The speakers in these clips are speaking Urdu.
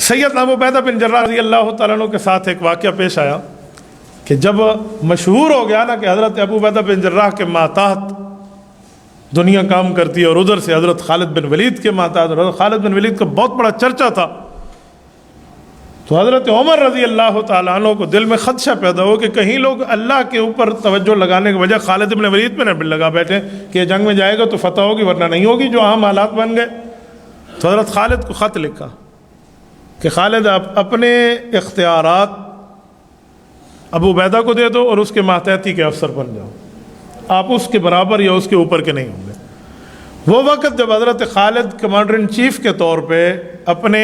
سیدنا ابو عبیدہ بن جراح رضی اللہ تعالیٰ عنہ کے ساتھ ایک واقعہ پیش آیا کہ جب مشہور ہو گیا نا کہ حضرت ابو عبیدہ بن جراح کے ماتحت دنیا کام کرتی ہے، اور ادھر سے حضرت خالد بن ولید کے ماتحت، حضرت خالد بن ولید کا بہت بڑا چرچا تھا، تو حضرت عمر رضی اللہ تعالیٰ عنہ کو دل میں خدشہ پیدا ہو کہ کہیں لوگ اللہ کے اوپر توجہ لگانے کے وجہ خالد بن ولید پہ نہ لگا بیٹھے کہ یہ جنگ میں جائے گا تو فتح ہوگی ورنہ نہیں ہوگی، جو عام حالات بن گئے۔ تو حضرت خالد کو خط لکھا کہ خالد آپ اپنے اختیارات ابو عبیدہ کو دے دو اور اس کے ماتحتی کے افسر بن جاؤ، آپ اس کے برابر یا اس کے اوپر کے نہیں ہوں گے۔ وہ وقت جب حضرت خالد کمانڈر ان چیف کے طور پہ اپنے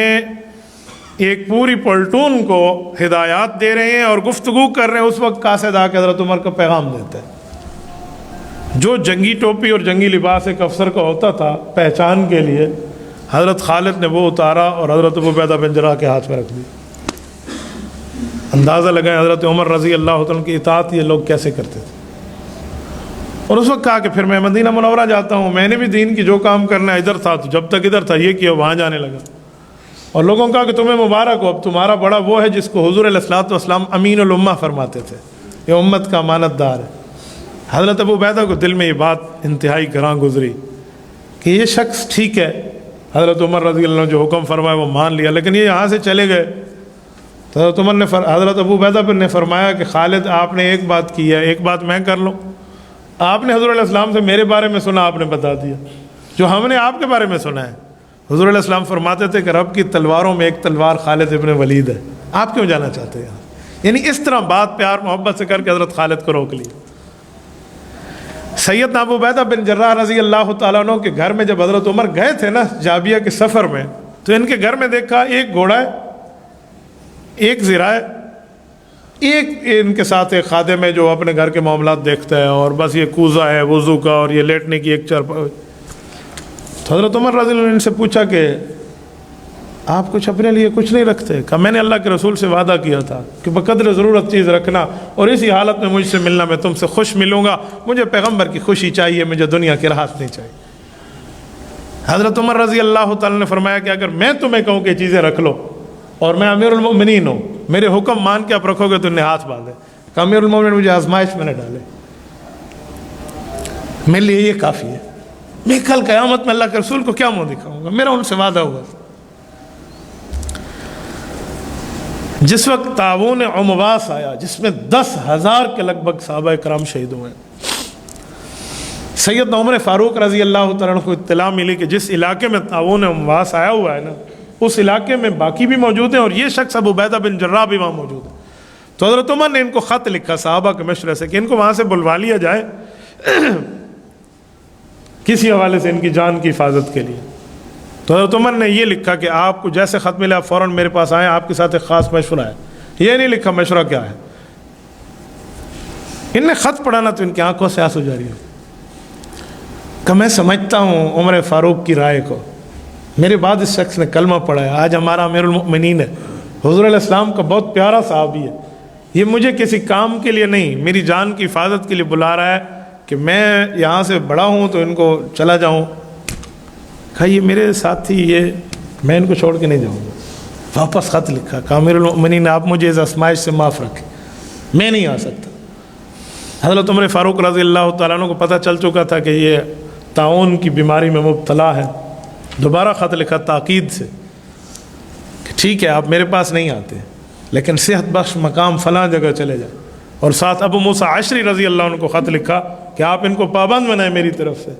ایک پوری پلٹون کو ہدایات دے رہے ہیں اور گفتگو کر رہے ہیں، اس وقت قاصد آ کے حضرت عمر کا پیغام دیتے ہیں۔ جو جنگی ٹوپی اور جنگی لباس ایک افسر کا ہوتا تھا پہچان کے لیے، حضرت خالد نے وہ اتارا اور حضرت ابو عبیدہ بن جراح کے ہاتھ میں رکھ دی۔ اندازہ لگائیں حضرت عمر رضی اللہ تعالیٰ کی اطاعت یہ لوگ کیسے کرتے تھے۔ اور اس وقت کہا کہ پھر میں مدینہ منورہ جاتا ہوں، میں نے بھی دین کی جو کام کرنا ہے ادھر تھا، تو جب تک ادھر تھا یہ کیا، وہاں جانے لگا۔ اور لوگوں نے کہا کہ تمہیں مبارک ہو، اب تمہارا بڑا وہ ہے جس کو حضور علیہ الصلوۃ والسلام امین الامہ فرماتے تھے، یہ امت کا امانت دار ہے۔ حضرت ابو عبیدہ کو دل میں یہ بات انتہائی گراں گزری کہ یہ شخص ٹھیک ہے، حضرت عمر رضی اللہ عنہ جو حکم فرمایا وہ مان لیا، لیکن یہ یہاں سے چلے گئے۔ تو حضرت عمر نے حضرت ابو عبیدہ نے فرمایا کہ خالد آپ نے ایک بات کی ہے، ایک بات میں کر لوں، آپ نے حضور علیہ السلام سے میرے بارے میں سنا، آپ نے بتا دیا، جو ہم نے آپ کے بارے میں سنا ہے۔ حضور علیہ السلام فرماتے تھے کہ رب کی تلواروں میں ایک تلوار خالد ابن ولید ہے، آپ کیوں جانا چاہتے ہیں؟ یعنی اس طرح بات پیار محبت سے کر کے حضرت خالد کو روک لیا۔ سیدنا ابو عبیدہ بن جراح رضی اللہ تعالیٰ عنہ کے گھر میں جب حضرت عمر گئے تھے نا جابیہ کے سفر میں، تو ان کے گھر میں دیکھا ایک گھوڑا ہے، ایک زرہ ہے، ایک ان کے ساتھ ایک خادم ہے جو اپنے گھر کے معاملات دیکھتا ہے، اور بس یہ کوزہ ہے وضو کا، اور یہ لیٹنے کی ایک چارپائی۔ تو حضرت عمر رضی اللہ عنہ نے ان سے پوچھا کہ آپ کچھ اپنے لیے کچھ نہیں رکھتے؟ کہا میں نے اللہ کے رسول سے وعدہ کیا تھا کہ بقدر ضرورت چیز رکھنا، اور اسی حالت میں مجھ سے ملنا، میں تم سے خوش ملوں گا، مجھے پیغمبر کی خوشی چاہیے، مجھے دنیا کی راحت نہیں چاہیے۔ حضرت عمر رضی اللہ تعالیٰ نے فرمایا کہ اگر میں تمہیں کہوں کہ چیزیں رکھ لو اور میں امیر المؤمنین ہوں، میرے حکم مان کے آپ رکھو گے تو انہیں ہاتھ باندھے۔ کہ امیر المؤمنین مجھے آزمائش میں نہ ڈالے، میرے لیے یہ کافی ہے، میں کل قیامت میں اللہ کے رسول کو کیا منہ دکھاؤں گا، میرا ان سے وعدہ ہوا۔ جس وقت تعاون عمواس آیا جس میں 10,000 کے لگ بھگ صحابہ کرام شہید ہوئے، سیدنا عمر فاروق رضی اللہ تعالیٰ عنہ کو اطلاع ملی کہ جس علاقے میں تعاون عمواس آیا ہوا ہے نا، اس علاقے میں باقی بھی موجود ہیں اور یہ شخص ابو عبیدہ بن جراح بھی وہاں موجود ہے۔ تو حضرت عمر نے ان کو خط لکھا صحابہ کے مشورے سے کہ ان کو وہاں سے بلوا لیا جائے کسی حوالے سے ان کی جان کی حفاظت کے لیے۔ تو حضرت عمر نے یہ لکھا کہ آپ کو جیسے خط ملے آپ فوراً میرے پاس آئیں، آپ کے ساتھ ایک خاص مشورہ ہے۔ یہ نہیں لکھا مشورہ کیا ہے۔ ان نے خط پڑھانا تو ان کی آنکھوں سے آنسو جاری ہو کہ میں سمجھتا ہوں عمر فاروق کی رائے کو، میرے بعد اس شخص نے کلمہ پڑھا ہے، آج ہمارا امیر المؤمنین ہے، حضور علیہ السلام کا بہت پیارا صحابی ہے، یہ مجھے کسی کام کے لیے نہیں میری جان کی حفاظت کے لیے بلا رہا ہے کہ میں یہاں سے بڑا ہوں تو ان کو چلا جاؤں۔ کہا یہ میرے ساتھی، یہ میں ان کو چھوڑ کے نہیں جاؤں گا۔ واپس خط لکھا کہ امیر المؤمنین آپ مجھے اس آزمائش سے معاف رکھیں، میں نہیں آ سکتا۔ حضرت عمر فاروق رضی اللہ تعالیٰ عنہ کو پتہ چل چکا تھا کہ یہ طاعون کی بیماری میں مبتلا ہے۔ دوبارہ خط لکھا تاکید سے کہ ٹھیک ہے آپ میرے پاس نہیں آتے لیکن صحت بخش مقام فلاں جگہ چلے جائیں، اور ساتھ ابو موسیٰ عشری رضی اللہ عنہ کو خط لکھا کہ آپ ان کو پابند بنائیں میری طرف سے۔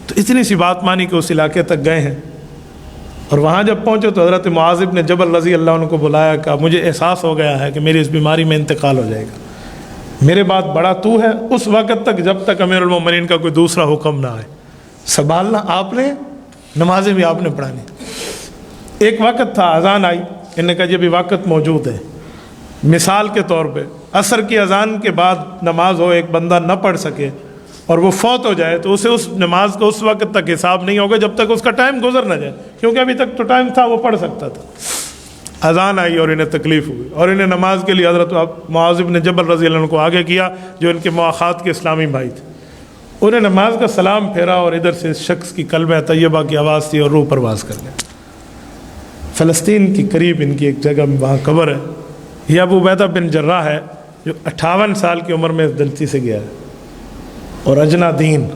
تو اتنی سی بات مانی کہ اس علاقے تک گئے ہیں، اور وہاں جب پہنچے تو حضرت معاذ بن جبل رضی اللہ عنہ کو بلایا کہ مجھے احساس ہو گیا ہے کہ میری اس بیماری میں انتقال ہو جائے گا، میرے بعد بڑا تو ہے، اس وقت تک جب تک امیر المؤمنین کا کوئی دوسرا حکم نہ آئے، سنبھالنا آپ نے، نمازیں بھی آپ نے پڑھانی۔ ایک وقت تھا اذان آئی، انہوں نے کہا یہ بھی وقت موجود ہے، مثال کے طور پہ عصر کی اذان کے بعد نماز ہو، ایک بندہ نہ پڑھ سکے اور وہ فوت ہو جائے تو اسے اس نماز کو اس وقت تک حساب نہیں ہوگا جب تک اس کا ٹائم گزر نہ جائے، کیونکہ ابھی تک تو ٹائم تھا، وہ پڑھ سکتا تھا۔ اذان آئی اور انہیں تکلیف ہوئی اور انہیں نماز کے لیے حضرت معاذ بن جبل رضی اللہ عنہ کو آگے کیا جو ان کے مواخات کے اسلامی بھائی تھے۔ انہیں نماز کا سلام پھیرا اور ادھر سے اس شخص کی کلمہ طیبہ کی آواز تھی اور روح پرواز کر گیا۔ فلسطین کے قریب ان کی ایک جگہ میں وہاں قبر ہے. یہ ابو عبیدہ بن جراح ہے جو 58 سال کی عمر میں اس دلتی سے گیا ہے. اور اجنادین،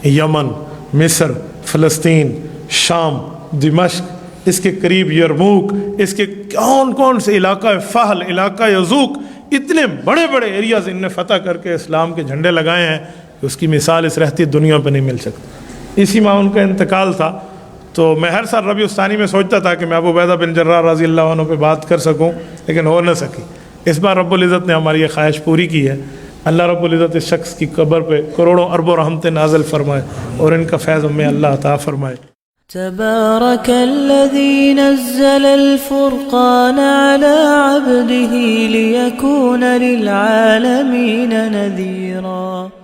یمن، مصر، فلسطین، شام، دمشق، اس کے قریب یرموک، اس کے کون کون سے علاقہ فہل، علاقہ یزوک، اتنے بڑے بڑے ایریاز ان نے فتح کر کے اسلام کے جھنڈے لگائے ہیں کہ اس کی مثال اس رہتی دنیا پہ نہیں مل سکتی. اسی ماہ ان کا انتقال تھا. تو میں ہر سال ربیع الثانی میں سوچتا تھا کہ میں ابو عبیدہ بن جراح رضی اللہ عنہ پہ بات کر سکوں، لیکن ہو نہ سکی. اس بار رب العزت نے ہماری یہ خواہش پوری کی ہے. اللہ رب العزت اس شخص کی قبر پہ کروڑوں اربوں رحمتیں نازل فرمائے اور ان کا فیض ہمیں اللہ عطا فرمائے. تبارك الذي نزل الفرقان على عبده ليكون للعالمين نذيرا.